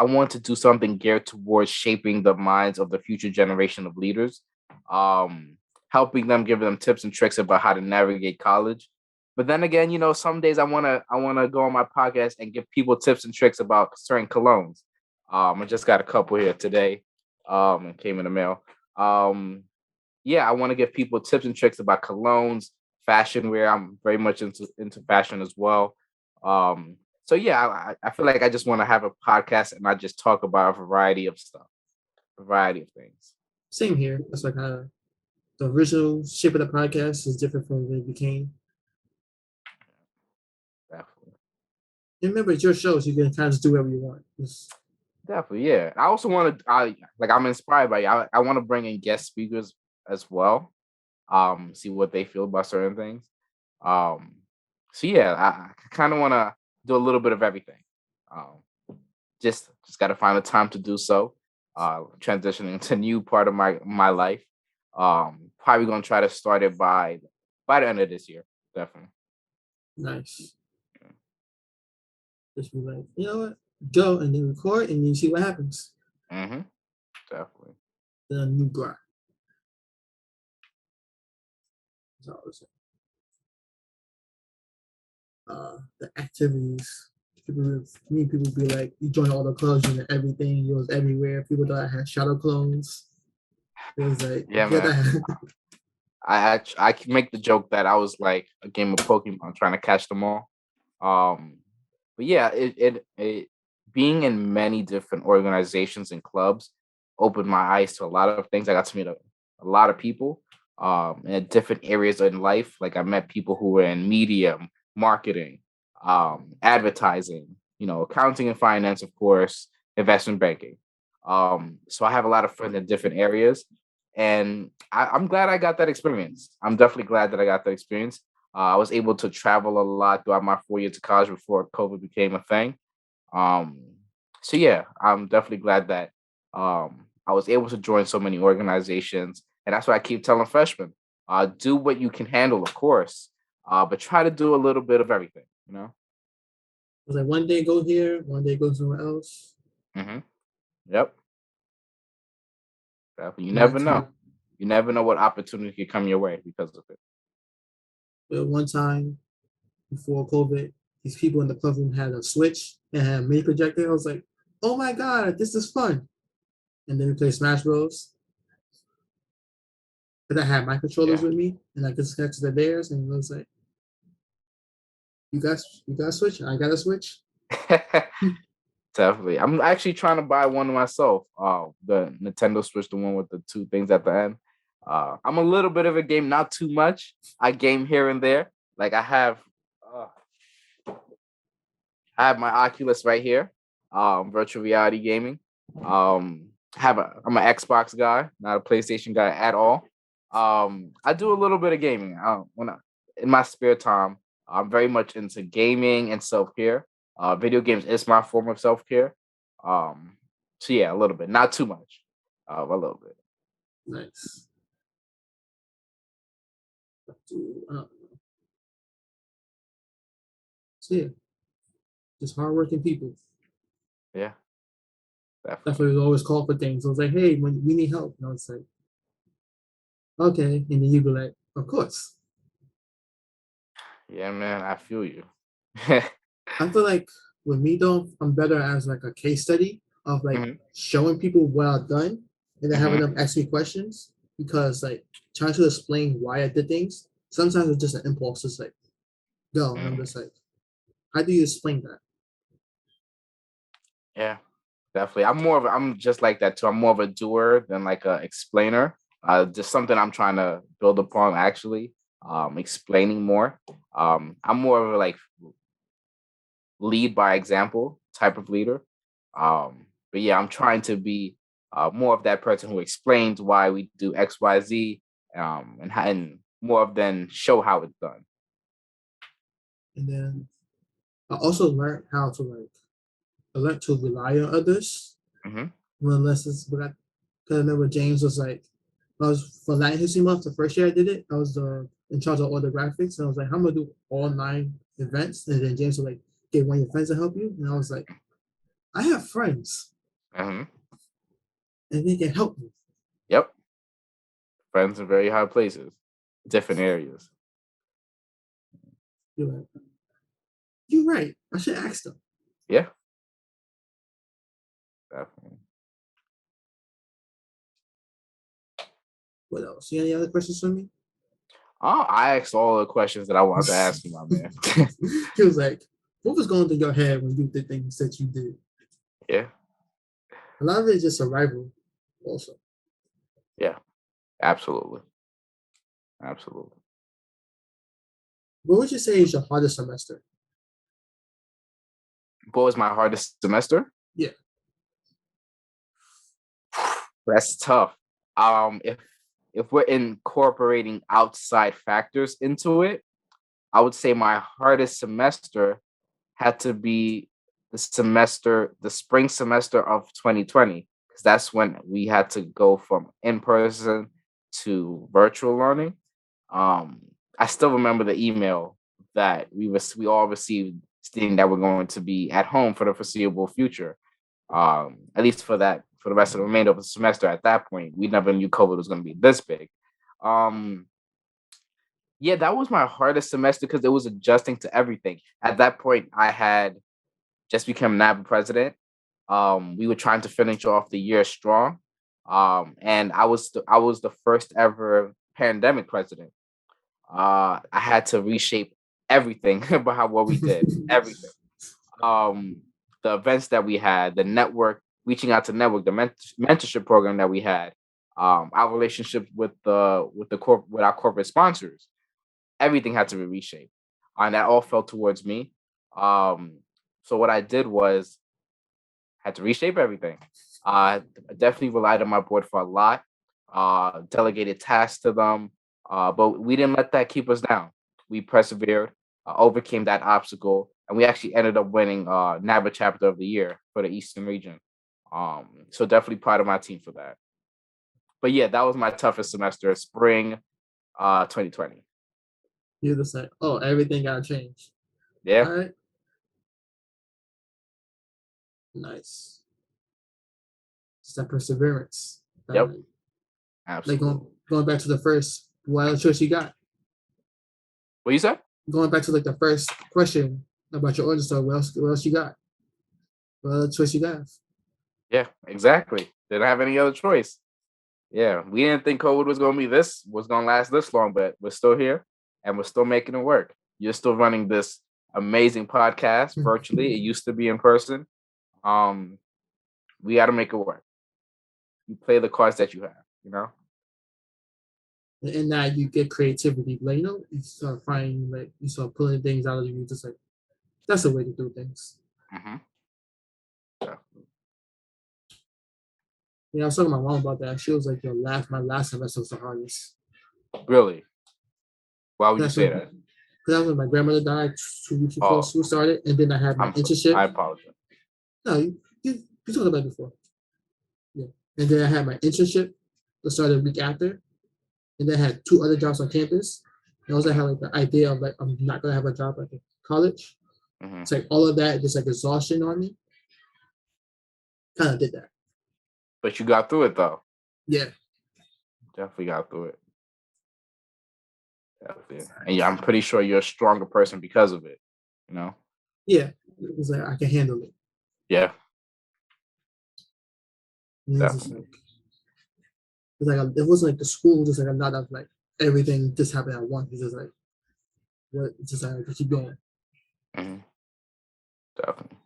want to do something geared towards shaping the minds of the future generation of leaders, um, helping them, giving them tips and tricks about how to navigate college. But then again, some days I wanna go on my podcast and give people tips and tricks about certain colognes. I just got a couple here today. It came in the mail. Um, yeah, I want to give people tips and tricks about colognes, fashion wear. I'm very much into fashion as well. So yeah, I feel like I just want to have a podcast and not just talk about a variety of stuff, a variety of things. Same here. That's like the original shape of the podcast is different from what it became. Definitely. And remember, it's your show, so you can kind of just do whatever you want. Definitely, yeah. I also want to, I'm inspired by you. I want to bring in guest speakers as well. See what they feel about certain things. Um, so yeah, I kind of want to do a little bit of everything. Um, just got to find the time to do so. Transitioning to a new part of my life. Probably gonna try to start it by the end of this year. Definitely. Nice. Just be like, you know what? Go and then record and then see what happens. Mm-hmm. Definitely. The new grind. That's all I was saying. The activities. People be like, you join all the clubs and everything. You was everywhere. People thought I had shadow clones. It was like, Yeah, yeah, man. I can make the joke that I was like a game of Pokemon trying to catch them all. Um, but yeah, it being in many different organizations and clubs opened my eyes to a lot of things. I got to meet a lot of people in different areas in life. Like I met people who were in media, marketing, advertising, accounting and finance, of course, investment banking. So I have a lot of friends in different areas, and I'm glad I got that experience. I'm definitely glad that I got that experience. I was able to travel a lot throughout my 4 years of college before COVID became a thing. Um, so yeah, I'm definitely glad that I was able to join so many organizations, and that's why I keep telling freshmen: do what you can handle, of course, but try to do a little bit of everything. It was like one day go here, one day go somewhere else. Mm-hmm. Yep. Definitely. You One never know. time, You never know what opportunity could come your way because of it. but one time before COVID, these people in the club room had a switch and had a mini projector. I was like, oh my God, this is fun. And then we played Smash Bros. But I had my controllers Yeah. with me and I could connect to theirs and it was like, you got a switch? I got a switch. Definitely. I'm actually trying to buy one myself. The Nintendo Switch, the one with the two things at the end. I'm a little bit of a game, not too much. I game here and there. Like I have my Oculus right here. Virtual reality gaming. I'm an Xbox guy, not a PlayStation guy at all. I do a little bit of gaming. In my spare time, I'm very much into gaming and self care. Video games is my form of self care. Um, so yeah, a little bit, not too much, a little bit. Nice. So yeah, just hardworking people. Yeah, That's why definitely. we always call for things. I was like, hey, when we need help, it's like, okay, and then you go like, of course. Yeah, man, I feel you. I feel like with me though, I'm better as like a case study of like Hmm. showing people what I've done and then having Hmm. them ask me questions because like trying to explain why I did things sometimes it's just an impulse, just like go, and I'm just like, how do you explain that? Yeah, definitely. I'm just like that too. I'm more of a doer than like a explainer. Just something I'm trying to build upon actually. Explaining more. I'm more of a like lead by example type of leader. But yeah, I'm trying to be more of that person who explains why we do X, Y, Z, and more of than show how it's done. And then I also learned how to like I learned to rely on others Hmm. unless it's but I remember James was like I was for Latin History Month, the first year I did it, I was in charge of all the graphics. And I was like, I'm gonna do all 9 events. And then James was like, get one of your friends to help you. And I was like, I have friends Hmm. and they can help me. Yep. Friends in very high places, different areas. You're like, you're right. I should ask them. Yeah, definitely. What else? You got any other questions for me? Oh, I asked all the questions that I wanted to ask you, my man. He was like, what was going through your head when you did things that you did? Yeah, A lot of it is just survival, also. yeah, absolutely, absolutely. What would you say is your hardest semester? What was my hardest semester? Yeah. That's tough. If we're incorporating outside factors into it, I would say my hardest semester had to be the spring semester of 2020, because that's when we had to go from in person to virtual learning. Um, I still remember the email that we all received stating that we're going to be at home for the foreseeable future. At least for the rest of the remainder of the semester. At that point, we never knew COVID was going to be this big. Um, yeah, that was my hardest semester because it was adjusting to everything. At that point, I had just become NABA president. We were trying to finish off the year strong, and I was the first ever pandemic president. I had to reshape everything about what we did, everything. Um, the events that we had, the network, reaching out to network, the mentorship program that we had, our relationship with our corporate sponsors, everything had to be reshaped, and that all fell towards me. Um, so what I did was had to reshape everything. I definitely relied on my board for a lot. Delegated tasks to them, but we didn't let that keep us down. We persevered, overcame that obstacle, and we actually ended up winning NABA Chapter of the Year for the Eastern region. So definitely proud of my team for that. But yeah, that was my toughest semester, spring 2020. You're just like, oh, everything got changed. Yeah. All right. Nice. It's that perseverance. Yep. Like Absolutely. going back to the first, what other choice you got? What you said? Going back to like the first question about your origin story, what else you got? What other choice you got? Yeah, exactly. Didn't have any other choice. Yeah, we didn't think COVID was gonna last this long, but we're still here and we're still making it work. You're still running this amazing podcast virtually. It used to be in person. Um, we got to make it work. You play the cards that you have. You know. In that you get creativity. Like, you start finding, like, you start pulling things out of you. Just like, that's the way to do things. Mm-hmm. Yeah. I was talking to my mom about that. She was like, my last semester was the hardest. Really? Why would you That's say when, that? because that was when my grandmother died 2 weeks before Oh, school started. And then I had my internship. I apologize. No, you talked about it before. Yeah. And then I had my internship that started a week after. And then I had 2 other jobs on campus. And also I had like the idea of like I'm not gonna have a job at college. Mm-hmm. It's like all of that just like exhaustion on me. Kind of did that. But you got through it though. Yeah. Definitely got through it. Definitely. And yeah, I'm pretty sure you're a stronger person because of it. You know. Yeah. It's like I can handle it. Yeah. And it's just like it wasn't like the school, just like a lot of like everything just happened at once. It's just like, what? It's just like, keep going. Mm-hmm. Definitely.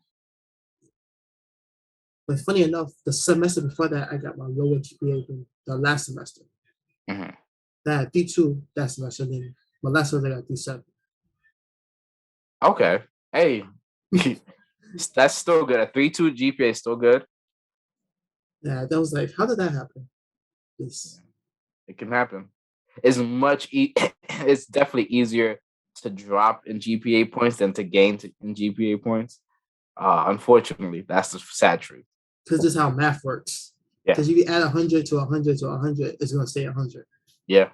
But funny enough, the semester before that, I got my lower GPA than the last semester. Mm-hmm. I had D2 that semester, then my last semester I got D7. Okay. Hey, that's still good. A 3.2 GPA is still good. Yeah, that was like, how did that happen? It can happen. It's it's definitely easier to drop in GPA points than to gain in GPA points. Unfortunately, that's the sad truth. Because this is how math works. Yeah. Because if you add 100 to 100 to 100, it's going to stay 100. Yeah.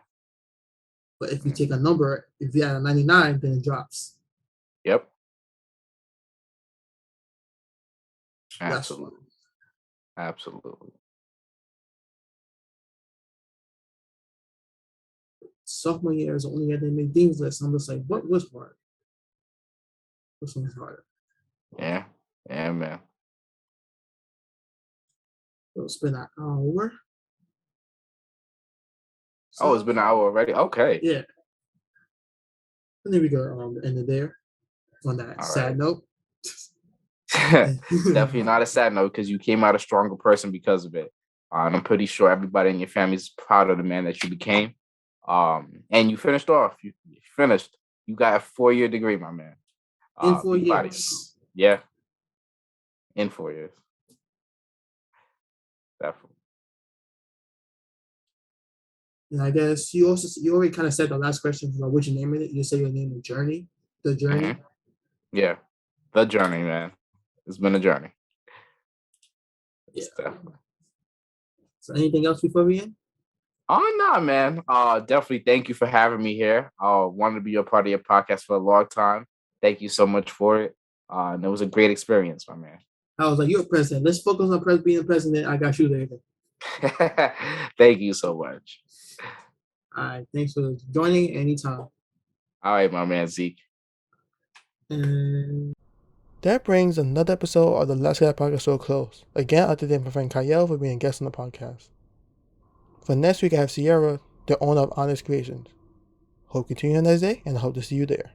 But if you take a number, if you add a 99, then it drops. Yep. Absolutely. Absolutely. Sophomore year is the only year they make Dean's List. I'm just like, what was hard? Which one was harder? Yeah. Yeah, man. It's been an hour. So, it's been an hour already? Okay. Yeah. And then we go end it there on that sad note. Definitely not a sad note because you came out a stronger person because of it. And I'm pretty sure everybody in your family is proud of the man that you became. And you finished off. You finished. You got a 4-year degree, my man. In 4 years. Yeah. In 4 years. Definitely. And I guess you already kind of said the last question about what you name it. You say your name is Journey. The Journey. Mm-hmm. Yeah. The journey, man. It's been a journey. Yeah. Definitely. So anything else before we end? Oh no, man. Definitely thank you for having me here. Wanted to be a part of your podcast for a long time. Thank you so much for it. And it was a great experience, my man. I was like, you're a president. Let's focus on being president. I got you there. Thank you so much. All right. Thanks for joining anytime. All right, my man, Zeke. And that brings another episode of the Let's Get Podcast to a close. Again, I'd like to thank my friend Kaiyell for being a guest on the podcast. For next week, I have Sierra, the owner of Honest Creations. Hope you continue a nice day, and I hope to see you there.